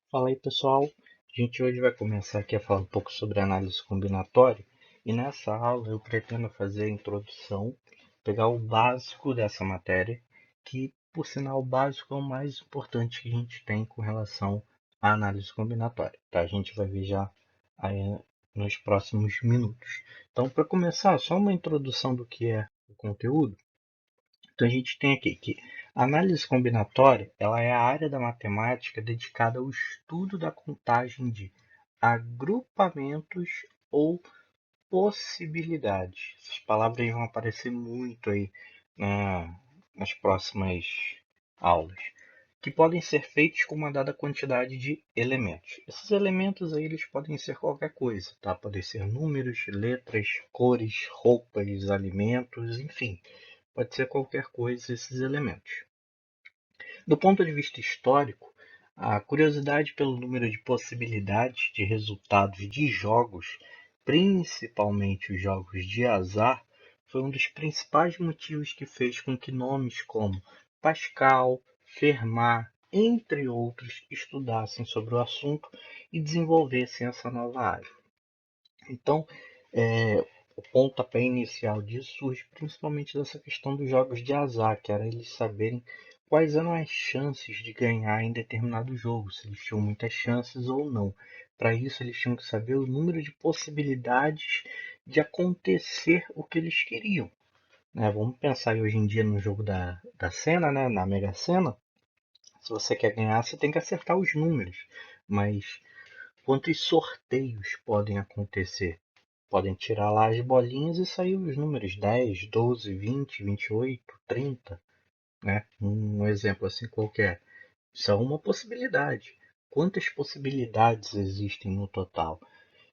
Fala aí pessoal, a gente hoje vai começar aqui a falar um pouco sobre análise combinatória e nessa aula eu pretendo fazer a introdução, pegar o básico dessa matéria, que por sinal o básico é o mais importante que a gente tem com relação à análise combinatória, tá? A gente vai ver já aí nos próximos minutos. Então, para começar, só uma introdução do que é o conteúdo. Então a gente tem aqui que a análise combinatória ela é a área da matemática dedicada ao estudo da contagem de agrupamentos ou possibilidades. Essas palavras vão aparecer muito aí nas próximas aulas, que podem ser feitos com uma dada quantidade de elementos. Esses elementos aí eles podem ser qualquer coisa, tá? Podem ser números, letras, cores, roupas, alimentos, enfim. Pode ser qualquer coisa esses elementos. Do ponto de vista histórico, a curiosidade pelo número de possibilidades de resultados de jogos, principalmente os jogos de azar, foi um dos principais motivos que fez com que nomes como Pascal, Fermat, entre outros, estudassem sobre o assunto e desenvolvessem essa nova área. Então, o pontapé inicial disso surge principalmente dessa questão dos jogos de azar, que era eles saberem quais eram as chances de ganhar em determinado jogo, se eles tinham muitas chances ou não. Para isso, eles tinham que saber o número de possibilidades de acontecer o que eles queriam. Né? Vamos pensar aí hoje em dia no jogo da Sena, né? Na Mega Sena. Se você quer ganhar, você tem que acertar os números. Mas quantos sorteios podem acontecer? Podem tirar lá as bolinhas e sair os números 10, 12, 20, 28, 30, né? Um exemplo assim qualquer. Isso é uma possibilidade. Quantas possibilidades existem no total?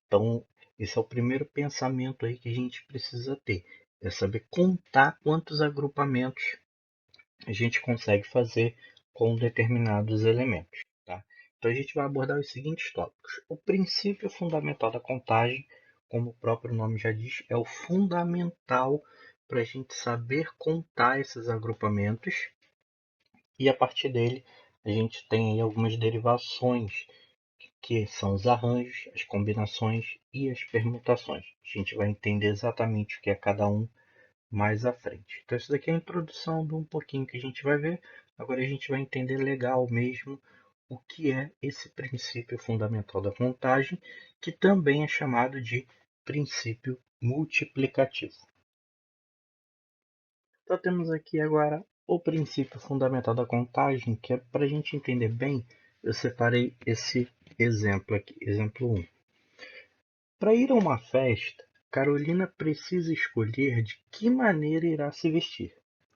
Então, esse é o primeiro pensamento aí que a gente precisa ter. É saber contar quantos agrupamentos a gente consegue fazer com determinados elementos. Tá? Então a gente vai abordar os seguintes tópicos. O princípio fundamental da contagem, como o próprio nome já diz, é o fundamental para a gente saber contar esses agrupamentos e a partir dele a gente tem aí algumas derivações que são os arranjos, as combinações e as permutações. A gente vai entender exatamente o que é cada um mais à frente. Então, isso daqui é a introdução de um pouquinho que a gente vai ver. Agora a gente vai entender legal mesmo o que é esse princípio fundamental da contagem, que também é chamado de princípio multiplicativo. Então, temos aqui agora o princípio fundamental da contagem, que é para a gente entender bem, eu separei esse exemplo aqui, exemplo 1. Para ir a uma festa, Carolina precisa escolher de que maneira irá se vestir.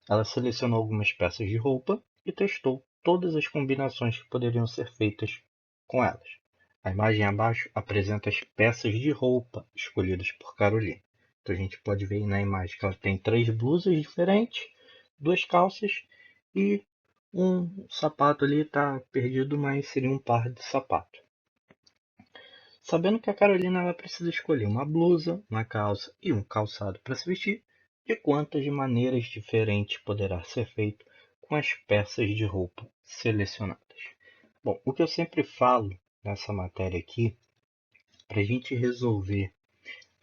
Ela selecionou algumas peças de roupa e testou todas as combinações que poderiam ser feitas com elas. A imagem abaixo apresenta as peças de roupa escolhidas por Carolina. Então a gente pode ver aí na imagem que ela tem 3 blusas diferentes, 2 calças e um sapato ali está perdido, mas seria um par de sapato. Sabendo que a Carolina ela precisa escolher uma blusa, uma calça e um calçado para se vestir, de quantas maneiras diferentes poderá ser feito com as peças de roupa selecionadas. Bom, o que eu sempre falo nessa matéria aqui, para a gente resolver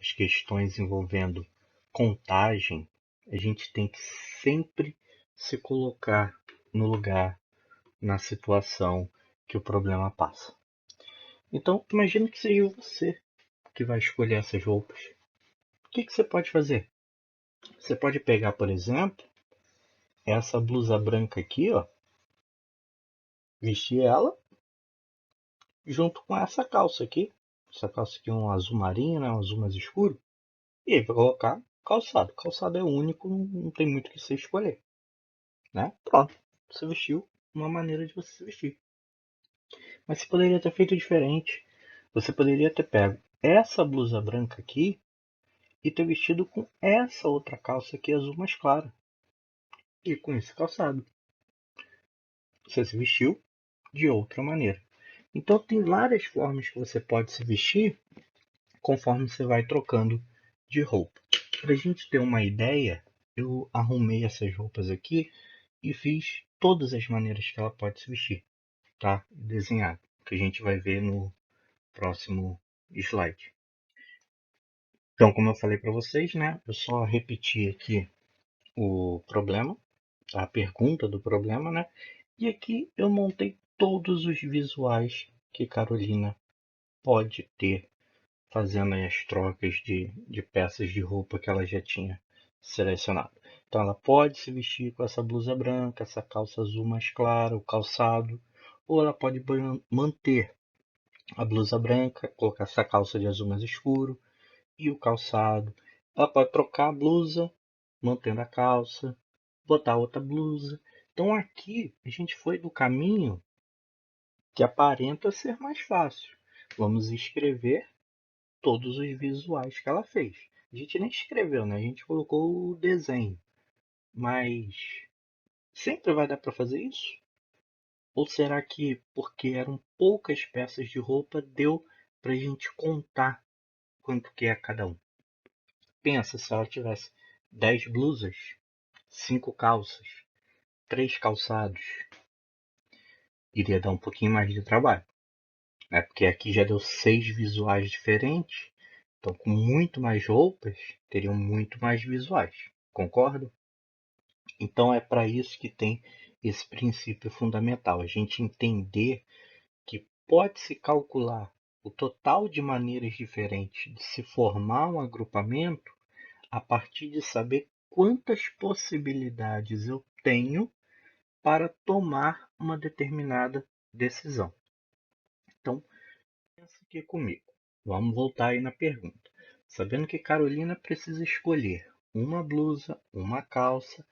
as questões envolvendo contagem, a gente tem que sempre se colocar no lugar, na situação que o problema passa. Então, imagine que seja você que vai escolher essas roupas. O que você pode fazer? Você pode pegar, por exemplo, essa blusa branca aqui, ó, vestir ela junto com essa calça aqui. Essa calça aqui é um azul marinho, né, um azul mais escuro. E aí vai colocar calçado. Calçado é único, não tem muito o que você escolher, né? Pronto, você vestiu uma maneira de você se vestir. Mas você poderia ter feito diferente. Você poderia ter pego essa blusa branca aqui e ter vestido com essa outra calça aqui azul mais clara. E com esse calçado. Você se vestiu de outra maneira. Então tem várias formas que você pode se vestir conforme você vai trocando de roupa. Para a gente ter uma ideia, eu arrumei essas roupas aqui e fiz todas as maneiras que ela pode se vestir, tá? Desenhado. que a gente vai ver no próximo slide. Então, como eu falei para vocês, né, eu só repeti aqui o problema, a pergunta do problema, né, e aqui eu montei todos os visuais que Carolina pode ter fazendo as trocas de peças de roupa que ela já tinha selecionado. Então ela pode se vestir com essa blusa branca, essa calça azul mais clara, o calçado, ou ela pode manter a blusa branca, colocar essa calça de azul mais escuro e o calçado. Ela pode trocar a blusa, mantendo a calça, botar outra blusa. Então aqui a gente foi do caminho que aparenta ser mais fácil. Vamos escrever todos os visuais que ela fez. A gente nem escreveu, né? A gente colocou o desenho. Mas sempre vai dar para fazer isso? Ou será que porque eram poucas peças de roupa deu para a gente contar quanto que é cada um? Pensa se ela tivesse 10 blusas, 5 calças, 3 calçados, iria dar um pouquinho mais de trabalho, né? Porque aqui já deu 6 visuais diferentes, então com muito mais roupas, teriam muito mais visuais, concordo? Então é para isso que tem esse princípio fundamental, a gente entender que pode-se calcular o total de maneiras diferentes de se formar um agrupamento a partir de saber quantas possibilidades eu tenho para tomar uma determinada decisão. Então, pensa aqui comigo. Vamos voltar aí na pergunta. Sabendo que Carolina precisa escolher uma blusa, uma calça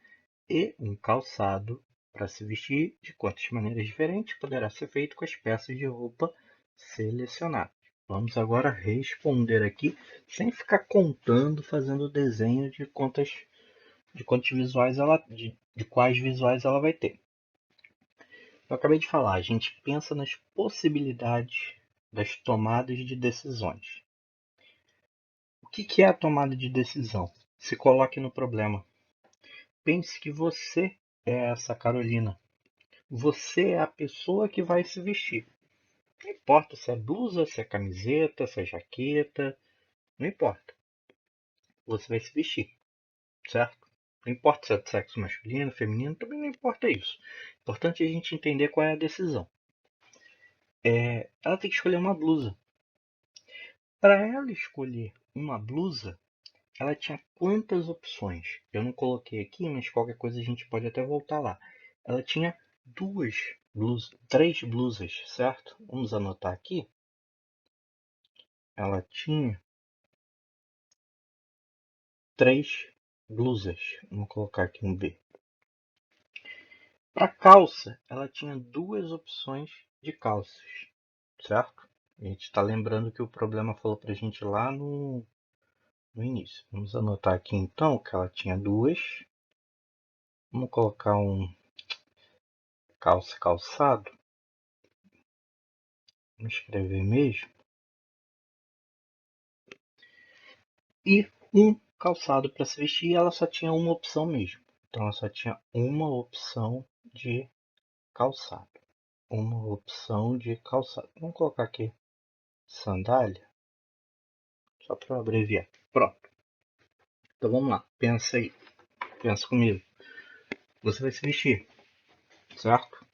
e um calçado para se vestir de quantas maneiras diferentes poderá ser feito com as peças de roupa selecionadas. Vamos agora responder aqui sem ficar contando, fazendo o desenho de quantos visuais de quais visuais ela vai ter. Eu acabei de falar, a gente pensa nas possibilidades das tomadas de decisões. O que é a tomada de decisão? Se coloque no problema. Pense que você é essa Carolina. Você é a pessoa que vai se vestir. Não importa se é blusa, se é camiseta, se é jaqueta, não importa. Você vai se vestir, certo? Não importa se é de sexo masculino, feminino, também não importa isso. O importante é a gente entender qual é a decisão. Ela tem que escolher uma blusa. Para ela escolher uma blusa, ela tinha quantas opções? Eu não coloquei aqui, mas qualquer coisa a gente pode até voltar lá. Ela tinha três blusas, certo? Vamos anotar aqui. Ela tinha 3 blusas. Vamos colocar aqui um B. Para calça, ela tinha 2 opções de calças, certo? A gente está lembrando que o problema falou para a gente lá no início. Vamos anotar aqui então que ela tinha 2. Vamos colocar um calça calçado. Vamos escrever mesmo. E um calçado para se vestir, ela só tinha uma opção mesmo. Então ela só tinha uma opção de calçado. Uma opção de calçado. Vamos colocar aqui sandália, só para abreviar. Pronto. Então vamos lá, pensa aí. Pensa comigo. Você vai se vestir, certo?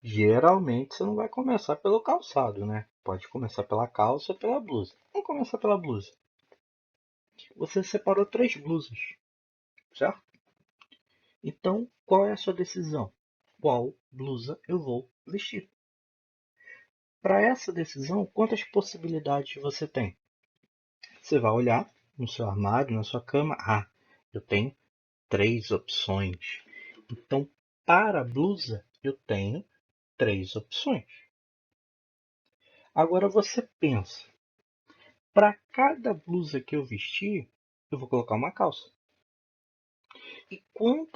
Geralmente você não vai começar pelo calçado, né? Pode começar pela calça ou pela blusa. Vamos começar pela blusa. Você separou 3 blusas, certo? Então, qual é a sua decisão? Qual blusa eu vou vestir? Para essa decisão, quantas possibilidades você tem? Você vai olhar no seu armário, na sua cama. Ah, eu tenho 3 opções. Então, para a blusa, eu tenho 3 opções. Agora você pensa, para cada blusa que eu vestir, eu vou colocar uma calça.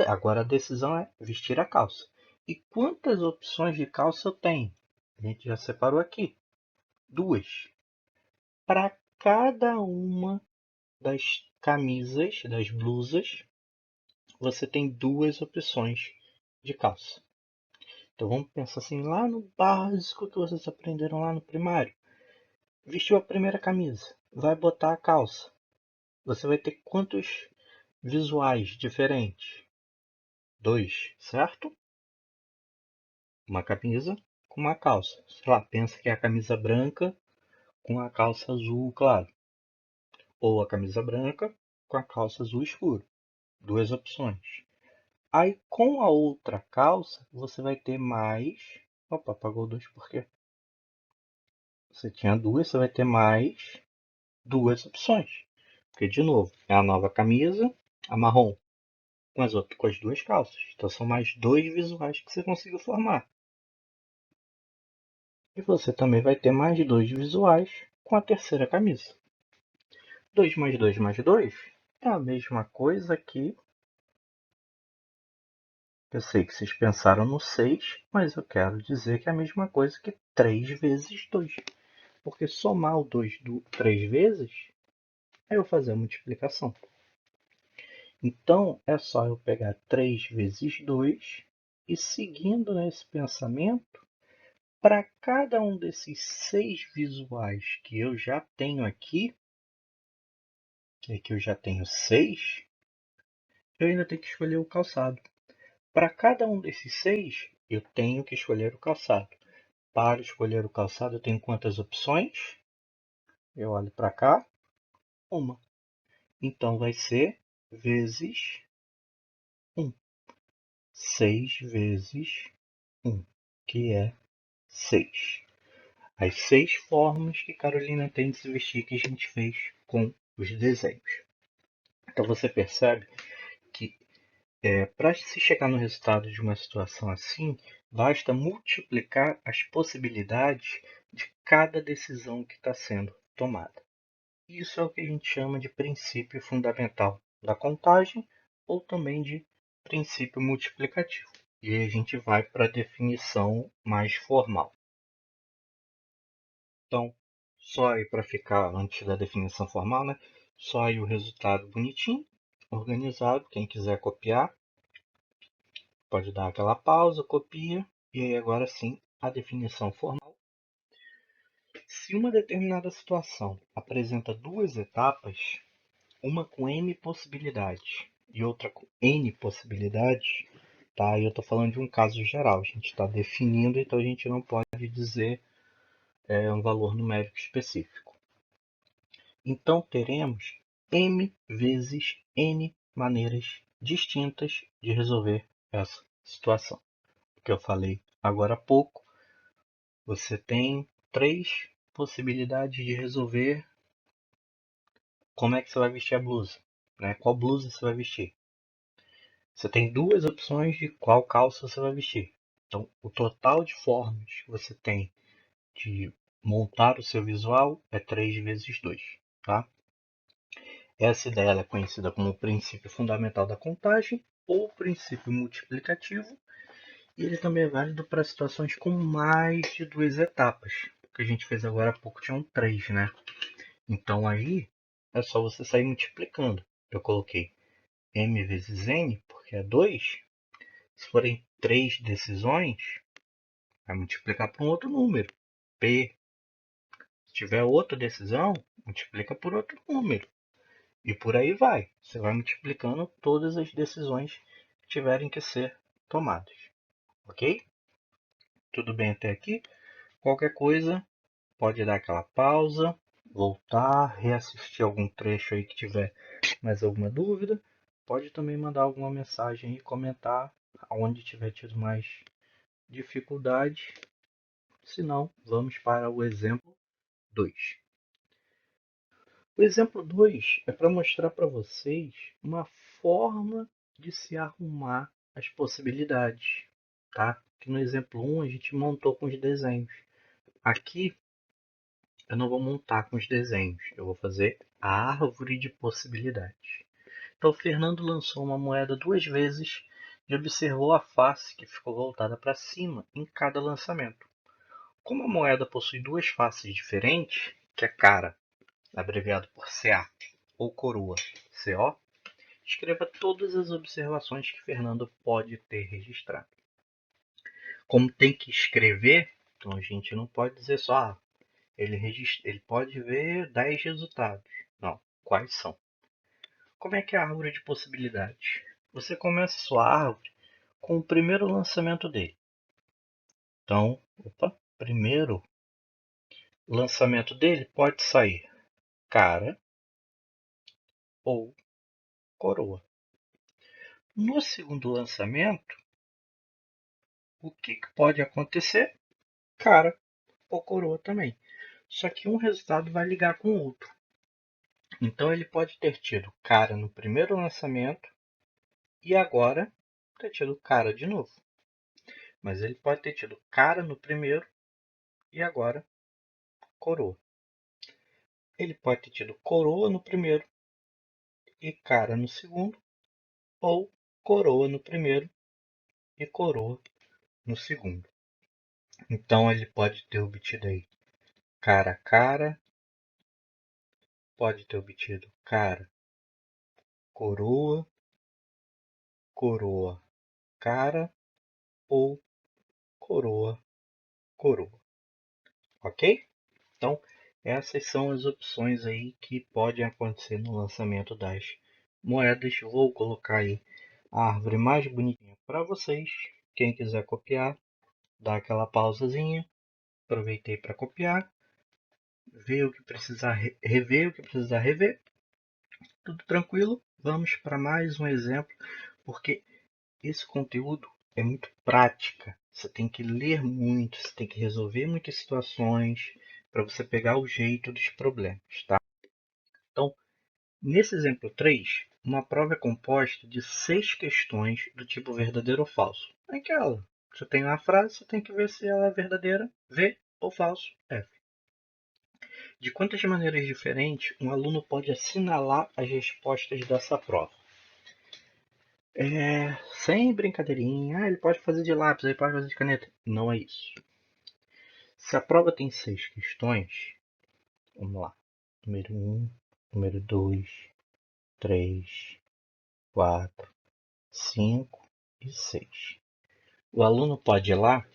Agora a decisão é vestir a calça. E quantas opções de calça eu tenho? A gente já separou aqui. 2. Para cada uma das camisas, das blusas, você tem 2 opções de calça. Então vamos pensar assim, lá no básico que vocês aprenderam lá no primário. Vestiu a primeira camisa, vai botar a calça. Você vai ter quantos visuais diferentes? 2, certo? Uma camisa com uma calça. Sei lá, pensa que é a camisa branca com a calça azul claro. Ou a camisa branca com a calça azul escuro. Duas opções. Aí com a outra calça, você vai ter mais. Opa, apagou dois por quê? Você tinha duas, você vai ter mais duas opções. Porque, de novo, é a nova camisa, a marrom, com as duas calças. Então são mais dois visuais que você conseguiu formar. E você também vai ter mais dois visuais com a terceira camisa. 2 mais 2 mais 2 é a mesma coisa que... Eu sei que vocês pensaram no 6, mas eu quero dizer que é a mesma coisa que 3 vezes 2. Porque somar o 2 3 vezes é eu fazer a multiplicação. Então, é só eu pegar 3 vezes 2 e seguindo nesse pensamento, para cada um desses 6 visuais que eu já tenho aqui, que aqui eu já tenho 6, eu ainda tenho que escolher o calçado. Para cada um desses 6, eu tenho que escolher o calçado. Para escolher o calçado, eu tenho quantas opções? Eu olho para cá, uma. Então, vai ser vezes 1. 6 vezes 1, que é 6. As 6 formas que Carolina tem de se vestir que a gente fez com os desenhos. Então, você percebe que para se chegar no resultado de uma situação assim, basta multiplicar as possibilidades de cada decisão que está sendo tomada. Isso é o que a gente chama de princípio fundamental da contagem ou também de princípio multiplicativo. E aí a gente vai para a definição mais formal. Então, só aí para ficar antes da definição formal, né? Só aí o resultado bonitinho, organizado. Quem quiser copiar, pode dar aquela pausa, copia. E aí agora sim, a definição formal. Se uma determinada situação apresenta duas etapas, uma com N possibilidades e outra com N possibilidades, tá? E eu estou falando de um caso geral, a gente está definindo, então a gente não pode dizer um valor numérico específico. Então teremos M vezes N maneiras distintas de resolver essa situação. O que eu falei agora há pouco, você tem 3 possibilidades de resolver como é que você vai vestir a blusa, né? Qual blusa você vai vestir. Você tem 2 opções de qual calça você vai vestir. Então, o total de formas que você tem de montar o seu visual é 3 vezes 2, tá? Essa ideia é conhecida como o princípio fundamental da contagem ou princípio multiplicativo, e ele também é válido para situações com mais de 2 etapas. O que a gente fez agora há pouco tinham 3, né? Então aí é só você sair multiplicando. Eu coloquei m vezes n, porque é 2. Se forem 3 decisões, vai multiplicar por um outro número, p. Se tiver outra decisão, multiplica por outro número. E por aí vai. Você vai multiplicando todas as decisões que tiverem que ser tomadas. Ok? Tudo bem até aqui? Qualquer coisa, pode dar aquela pausa, voltar, reassistir algum trecho aí que tiver mais alguma dúvida. Pode também mandar alguma mensagem e comentar onde tiver tido mais dificuldade. Se não, vamos para o exemplo 2. O exemplo 2 é para mostrar para vocês uma forma de se arrumar as possibilidades, tá? Que no exemplo 1 a gente montou com os desenhos. Aqui eu não vou montar com os desenhos, eu vou fazer a árvore de possibilidades. Então, o Fernando lançou uma moeda 2 vezes e observou a face que ficou voltada para cima em cada lançamento. Como a moeda possui duas faces diferentes, que é cara, abreviado por CA, ou coroa, CO, escreva todas as observações que Fernando pode ter registrado. Como tem que escrever, então a gente não pode dizer só, ele pode ver 10 resultados. Não, quais são? Como é que é a árvore de possibilidades? Você começa a sua árvore com o primeiro lançamento dele. Então, primeiro lançamento dele pode sair cara ou coroa. No segundo lançamento, o que pode acontecer? Cara ou coroa também. Só que um resultado vai ligar com o outro. Então ele pode ter tido cara no primeiro lançamento e agora ter tido cara de novo. Mas ele pode ter tido cara no primeiro e agora coroa. Ele pode ter tido coroa no primeiro e cara no segundo, ou coroa no primeiro e coroa no segundo. Então ele pode ter obtido aí cara a cara, pode ter obtido cara, coroa, coroa, cara ou coroa, coroa. Ok? Então essas são as opções aí que podem acontecer no lançamento das moedas. Vou colocar aí a árvore mais bonitinha para vocês. Quem quiser copiar, dá aquela pausazinha. Aproveitei para copiar, ver o que precisar rever, o que precisar rever. Tudo tranquilo. Vamos para mais um exemplo, porque esse conteúdo é muito prática. Você tem que ler muito, você tem que resolver muitas situações para você pegar o jeito dos problemas, tá? Então, nesse exemplo 3, uma prova é composta de 6 questões do tipo verdadeiro ou falso. É aquela. Você tem uma frase, você tem que ver se ela é verdadeira, V, ou falso, F. De quantas maneiras diferentes um aluno pode assinalar as respostas dessa prova? Sem brincadeirinha. Ele pode fazer de lápis, ele pode fazer de caneta. Não é isso. Se a prova tem 6 questões, vamos lá. Número 1, número 2, 3, 4, 5 e 6. O aluno pode ir lá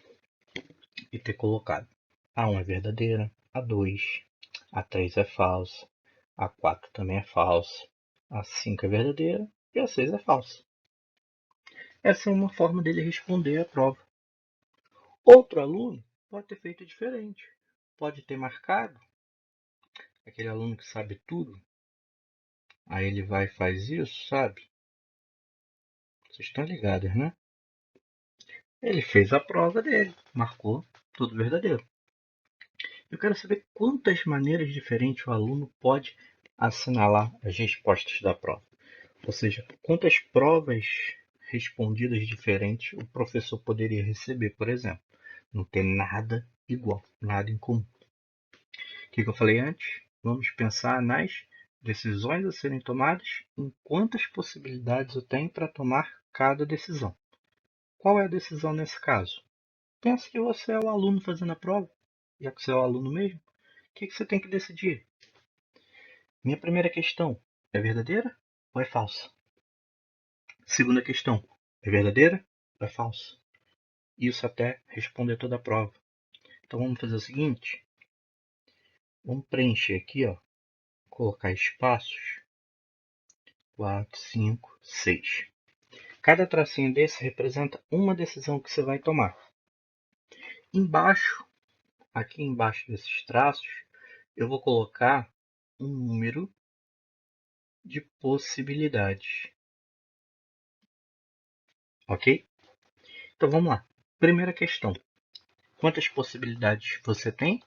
e ter colocado a 1 é verdadeira, a 2, a 3 é falsa, a 4 também é falsa, a 5 é verdadeira e a 6 é falsa. Essa é uma forma dele responder a prova. Outro aluno pode ter feito diferente. Pode ter marcado, aquele aluno que sabe tudo, aí ele vai e faz isso, sabe? Vocês estão ligados, né? Ele fez a prova dele, marcou tudo verdadeiro. Eu quero saber quantas maneiras diferentes o aluno pode assinalar as respostas da prova. Ou seja, quantas provas respondidas diferentes o professor poderia receber, por exemplo. Não tem nada igual, nada em comum. O que eu falei antes? Vamos pensar nas decisões a serem tomadas, em quantas possibilidades eu tenho para tomar cada decisão. Qual é a decisão nesse caso? Pensa que você é o aluno fazendo a prova, já que você é o aluno mesmo. O que você tem que decidir? Minha primeira questão é verdadeira ou é falsa? Segunda questão é verdadeira ou é falsa? Isso até responder toda a prova. Então vamos fazer o seguinte: vamos preencher aqui, ó, colocar espaços 4, 5, 6. Cada tracinho desse representa uma decisão que você vai tomar. Embaixo, aqui embaixo desses traços, eu vou colocar um número de possibilidades. Ok? Então vamos lá. Primeira questão. Quantas possibilidades você tem?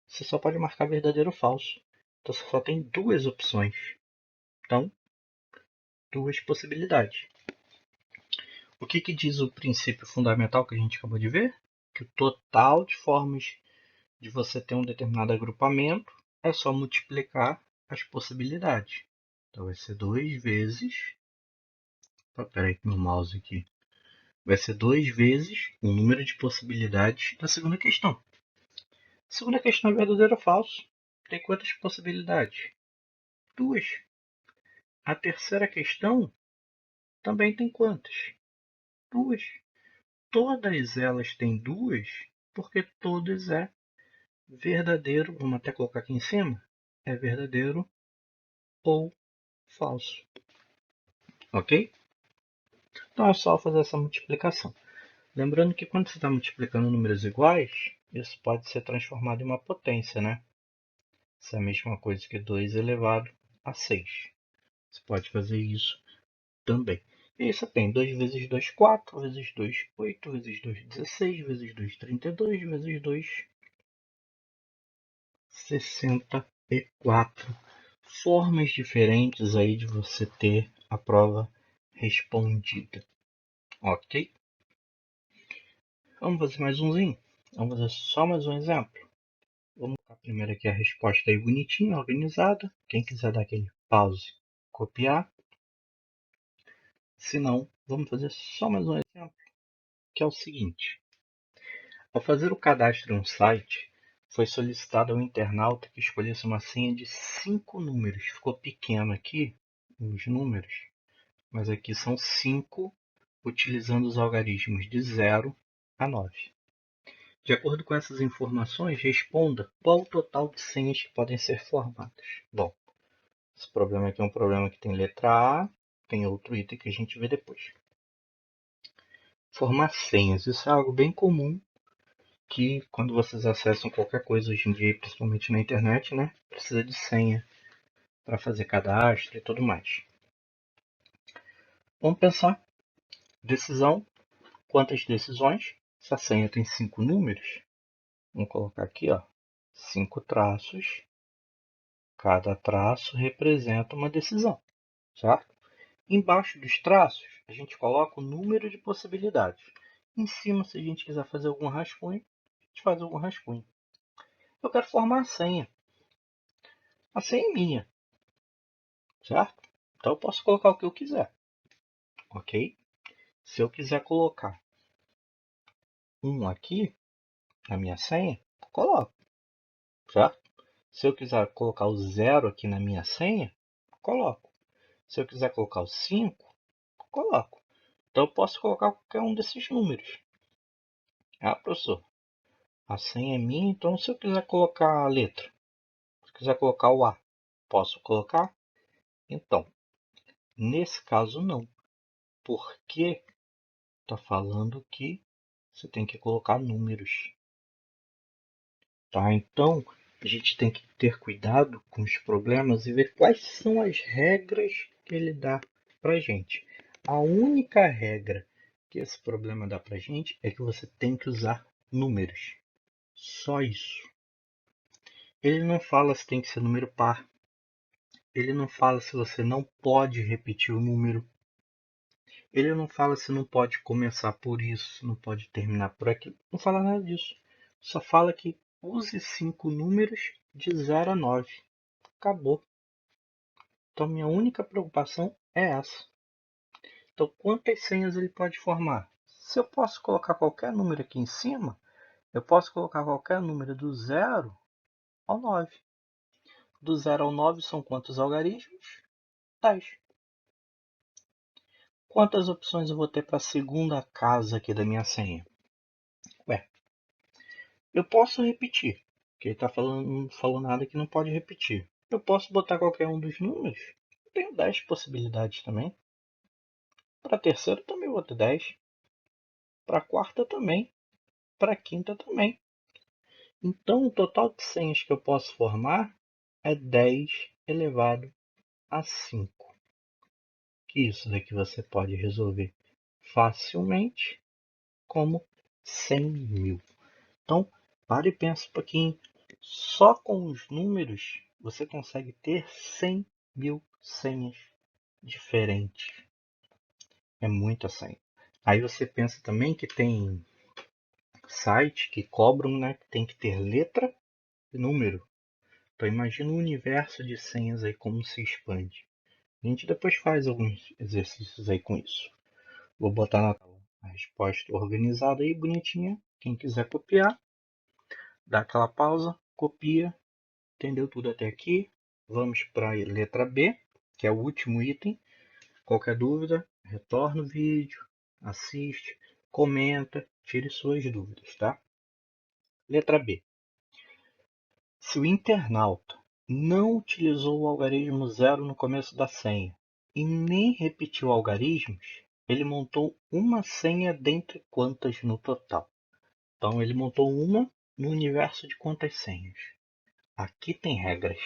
Você só pode marcar verdadeiro ou falso. Então você só tem duas opções. Então, duas possibilidades. O que diz o princípio fundamental que a gente acabou de ver? Que o total de formas de você ter um determinado agrupamento é só multiplicar as possibilidades. Então vai ser 2 vezes. Peraí, meu mouse aqui. Vai ser 2 vezes o número de possibilidades da segunda questão. A segunda questão é verdadeiro ou falso. Tem quantas possibilidades? 2. A terceira questão também tem quantas? 2. todas elas têm duas, porque todas é verdadeiro, vamos até colocar aqui em cima, é verdadeiro ou falso. Ok? Então é só fazer essa multiplicação. Lembrando que quando você está multiplicando números iguais, isso pode ser transformado em uma potência, né? Isso é a mesma coisa que 2 elevado a 6. Você pode fazer isso também. E aí você tem 2 vezes 2, 4, vezes 2, 8, vezes 2, 16, vezes 2, 32, vezes 2, 64. Formas diferentes aí de você ter a prova respondida. Ok? Vamos fazer mais umzinho? Vamos fazer só mais um exemplo? Vamos colocar primeiro aqui a resposta aí bonitinha, organizada. Quem quiser dar aquele pause, copiar. Se não, vamos fazer só mais um exemplo, que é o seguinte. Ao fazer o cadastro em um site, foi solicitado ao internauta que escolhesse uma senha de 5 números. Ficou pequeno aqui os números, mas aqui são 5, utilizando os algarismos de 0 a 9. De acordo com essas informações, responda qual o total de senhas que podem ser formadas. Bom, esse problema aqui é um problema que tem letra A, tem outro item que a gente vê depois. Formar senhas, isso é algo bem comum que quando vocês acessam qualquer coisa hoje em dia, principalmente na internet, né, precisa de senha para fazer cadastro e tudo mais. Vamos pensar, decisão, quantas decisões? Se a senha tem 5 números, vamos colocar aqui, 5 traços, cada traço representa uma decisão, certo? Embaixo dos traços, a gente coloca o número de possibilidades. Em cima, se a gente quiser fazer algum rascunho, a gente faz algum rascunho. Eu quero formar a senha. A senha é minha, certo? Então eu posso colocar o que eu quiser, ok? Se eu quiser colocar um aqui na minha senha, coloco, certo? Se eu quiser colocar o 0 aqui na minha senha, coloco. Se eu quiser colocar o 5, coloco. Então eu posso colocar qualquer um desses números. Ah, professor, a senha é minha, então se eu quiser colocar a letra, se eu quiser colocar o A, posso colocar? Então, nesse caso não, porque está falando que você tem que colocar números. Tá? Então, a gente tem que ter cuidado com os problemas e ver quais são as regras que ele dá para gente. A única regra que esse problema dá para gente é que você tem que usar números. Só isso. Ele não fala se tem que ser número par. Ele não fala se você não pode repetir o número. Ele não fala se não pode começar por isso, não pode terminar por aquilo. Não fala nada disso. Só fala que use 5 números de 0 a 9. Acabou. Então, minha única preocupação é essa. Então, quantas senhas ele pode formar? Se eu posso colocar qualquer número aqui em cima, eu posso colocar qualquer número do 0 ao 9. Do 0 ao 9 são quantos algarismos? 10. Quantas opções eu vou ter para a segunda casa aqui da minha senha? Ué, eu posso repetir, porque ele está falando, não falou nada que não pode repetir. Eu posso botar qualquer um dos números? Eu tenho 10 possibilidades também. Para a terceira também vou ter 10. Para a quarta também. Para a quinta também. Então, o total de senhas que eu posso formar é 10 elevado a 5. Que isso daqui você pode resolver facilmente como 100 mil. Então, pare e pense um pouquinho. Só com os números você consegue ter 100 mil senhas diferentes. É muita senha. Aí você pensa também que tem sites que cobram, né, que tem que ter letra e número. Então imagina o universo de senhas aí como se expande. A gente depois faz alguns exercícios aí com isso. Vou botar na tela a resposta organizada aí, bonitinha. Quem quiser copiar, dá aquela pausa, copia. Entendeu tudo até aqui? Vamos para a letra B, que é o último item. Qualquer dúvida, retorna o vídeo, assiste. comenta, tire suas dúvidas, tá? Letra B. Se o internauta não utilizou o algarismo 0 no começo da senha e nem repetiu algarismos, ele montou uma senha dentre quantas no total? Então, ele montou uma no universo de quantas senhas? Aqui tem regras,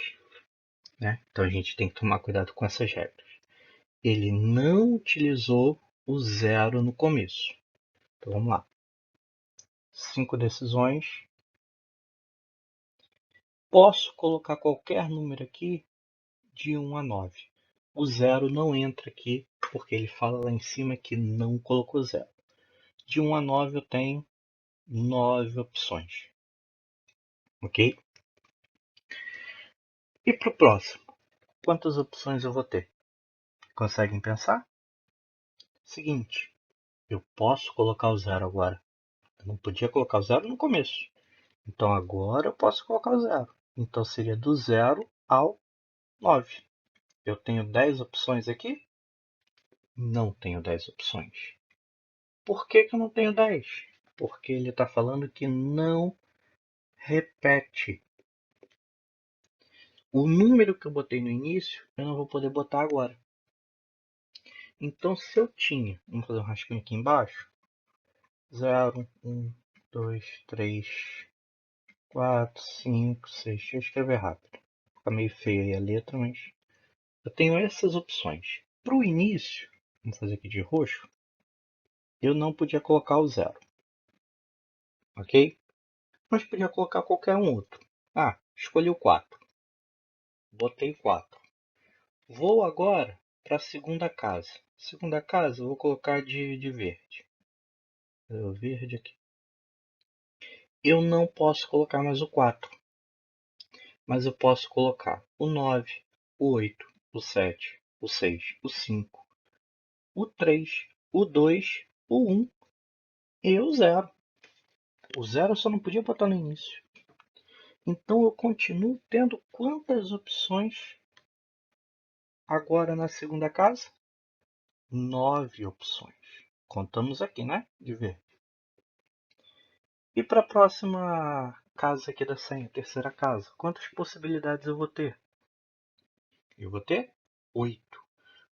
né? Então, a gente tem que tomar cuidado com essas regras. Ele não utilizou o 0 no começo. Então, vamos lá. 5 decisões. Posso colocar qualquer número aqui de 1 a 9. O 0 não entra aqui, porque ele fala lá em cima que não colocou 0. De 1 a 9 eu tenho 9 opções. Ok? E para o próximo? Quantas opções eu vou ter? Conseguem pensar? Seguinte, eu posso colocar o 0 agora. Eu não podia colocar o 0 no começo. Então agora eu posso colocar o 0. Então seria do 0 ao 9. Eu tenho 10 opções aqui? Não tenho 10 opções. Por que eu não tenho 10? Porque ele está falando que não repete. O número que eu botei no início, eu não vou poder botar agora. Então, se eu tinha, vamos fazer um rascunho aqui embaixo, 0, 1, 2, 3, 4, 5, 6, deixa eu escrever rápido. Fica meio feia aí a letra, mas eu tenho essas opções. Para o início, vamos fazer aqui de roxo, eu não podia colocar o 0, ok? Mas podia colocar qualquer um outro. Ah, escolhi o 4. Botei 4. Vou agora para a segunda casa. Segunda casa eu vou colocar de verde. O verde aqui. Eu não posso colocar mais o 4. Mas eu posso colocar o 9, o 8, o 7, o 6, o 5, o 3, o 2, o 1 e o 0. O 0 eu só não podia botar no início. Então eu continuo tendo quantas opções agora na segunda casa? 9 opções. Contamos aqui, né? De ver. E para a próxima casa aqui da senha, terceira casa, quantas possibilidades eu vou ter? Eu vou ter 8.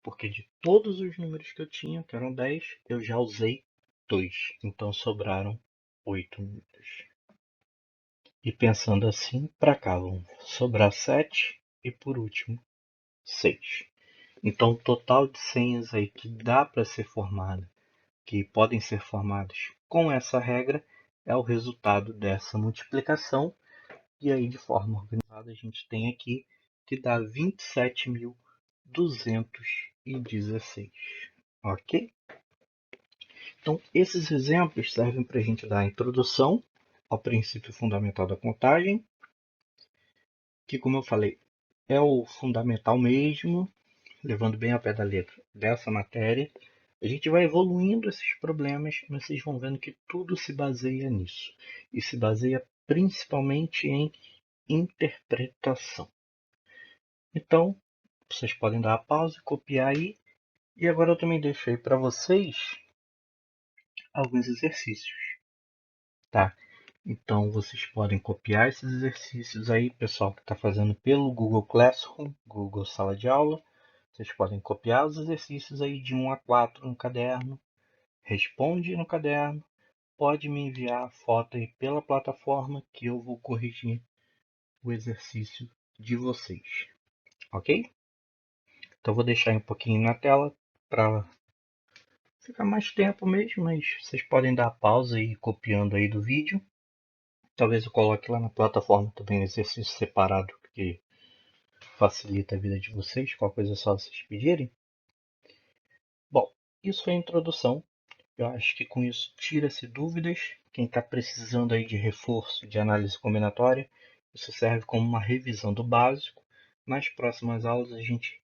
Porque de todos os números que eu tinha, que eram 10, eu já usei 2. Então sobraram 8 números. E pensando assim, para cá vão sobrar 7 e por último 6. Então o total de senhas aí que dá para ser formada, que podem ser formadas com essa regra, é o resultado dessa multiplicação. E aí de forma organizada a gente tem aqui que dá 27.216. Ok? Então, esses exemplos servem para a gente dar a introdução ao princípio fundamental da contagem, que, como eu falei, é o fundamental mesmo, levando bem ao pé da letra dessa matéria. A gente vai evoluindo esses problemas, mas vocês vão vendo que tudo se baseia nisso. E se baseia principalmente em interpretação. Então, vocês podem dar a pausa, copiar aí. E agora eu também deixei para vocês alguns exercícios, tá? Então vocês podem copiar esses exercícios aí, pessoal que está fazendo pelo Google Classroom, Google Sala de Aula. Vocês podem copiar os exercícios aí de 1 a 4 no caderno, responde no caderno, pode me enviar a foto aí pela plataforma que eu vou corrigir o exercício de vocês, ok? Então vou deixar um pouquinho na tela para ficar mais tempo mesmo, mas vocês podem dar pausa e ir copiando aí do vídeo. Talvez eu coloque lá na plataforma também um exercício separado que facilita a vida de vocês. Qualquer coisa é só vocês pedirem. Bom, isso foi a introdução. Eu acho que com isso tira-se dúvidas. Quem está precisando aí de reforço de análise combinatória, isso serve como uma revisão do básico. Nas próximas aulas a gente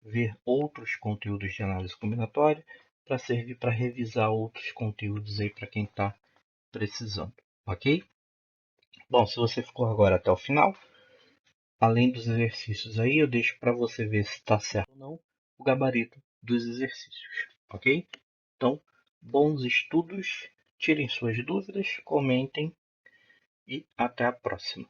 ver outros conteúdos de análise combinatória para servir para revisar outros conteúdos aí para quem está precisando, ok? Bom, se você ficou agora até o final, além dos exercícios aí, eu deixo para você ver se está certo ou não o gabarito dos exercícios, ok? Então, Bons estudos, tirem suas dúvidas, comentem e até a próxima.